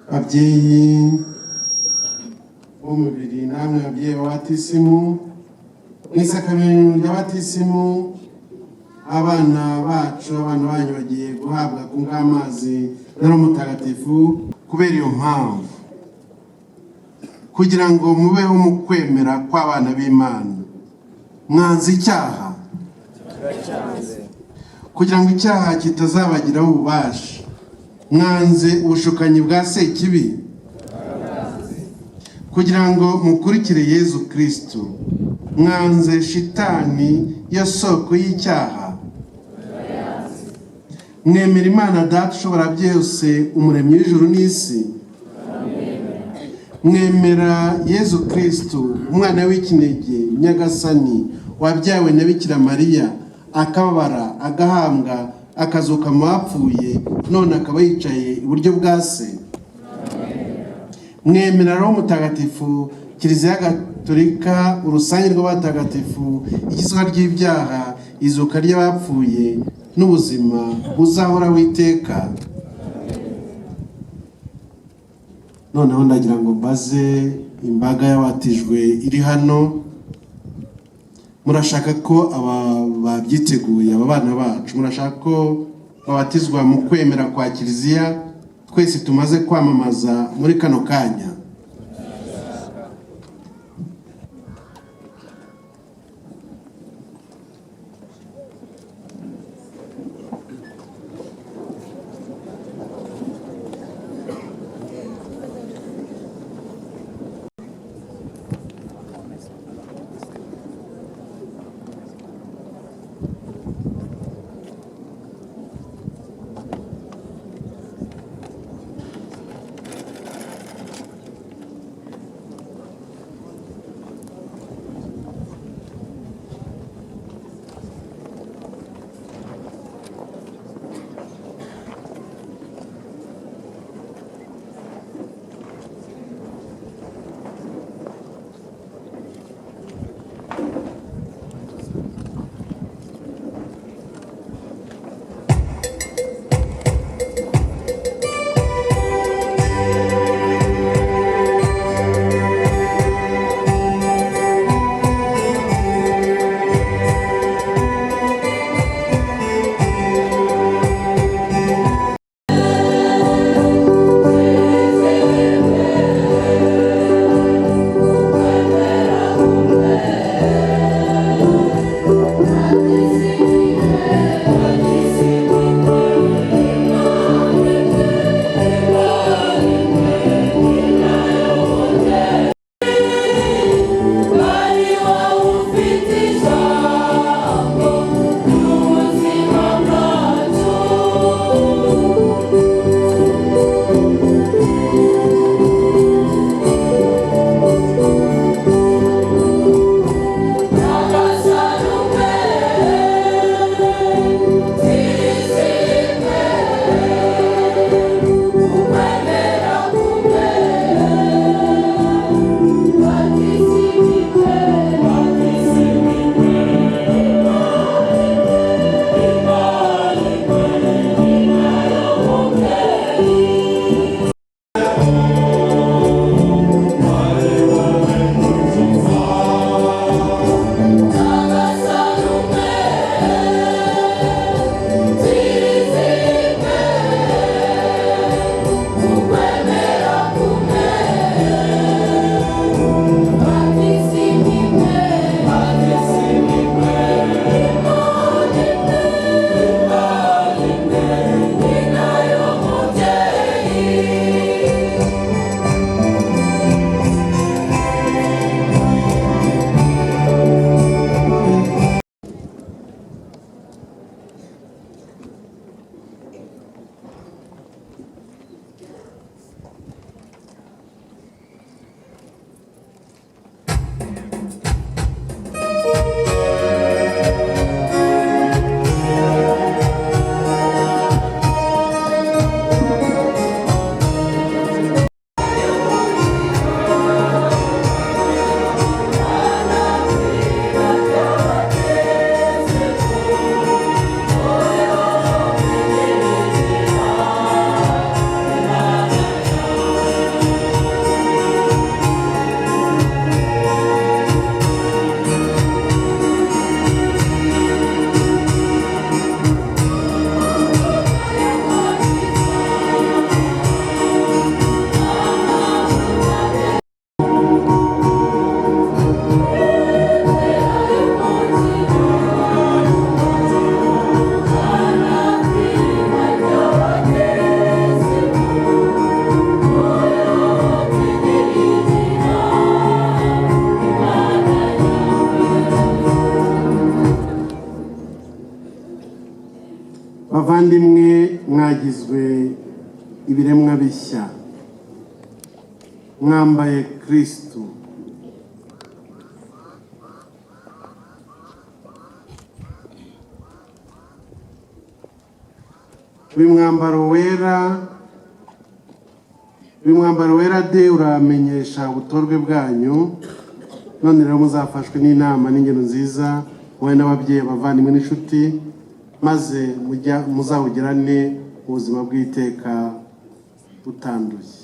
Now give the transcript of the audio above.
Ababyeyi b'umubiri namwe ababyeyi b'abatisimu mwisakamenya ry'abatisimu abana bacu abana banyu bagiye guhabwa ku ngamazi na Roho Mutagatifu kubera iyo mpamvu kugira ngo mubeho mu kwemera kw'abana b'Imana mwanze icyaha kugira ngo icyaha kitazabagiraho ububasha mwanze ubushukanyi bwa Sekibi kugira ngo mukurikire Yezu Kristo mwanze shitani yo soko y'icyaha mwemera Imana Data ushobora byose umuremyi w'ijuru n'isi mwemera Yezu Kristo umwana w'ikinege nyagasani wabyawe na Bikira Mariya akababara agahambwa akazuka mu bapfuye none akaba yicaye iburyo bwa Se mwemera Roho Mutagatifu Kiliziya Gatolika urusange rw'abatagatifu ikizwa ry'ibyaha izuka ry'abapfuye n'ubuzima buzahora witeka. Noneho ndagira ngo mbaze imbaga y'abatijwe iri hano, murashaka ko aba babyiteguye aba bana bacu murashaka ko babatizwa mu kwemera kwa Kiliziya twese tumaze kwamamaza muri kano kanya? ibiremwa bishya. Mwambaye Kristo. Uyu mwambaro wera de uramenyesha ubutorwe bwanyu. None rero muzafashwe n'inama n'ingero nziza wowe n'ababyeyi bavandimwe n'inshuti, maze muzawugirane ubuzima bw'iteka butanduye.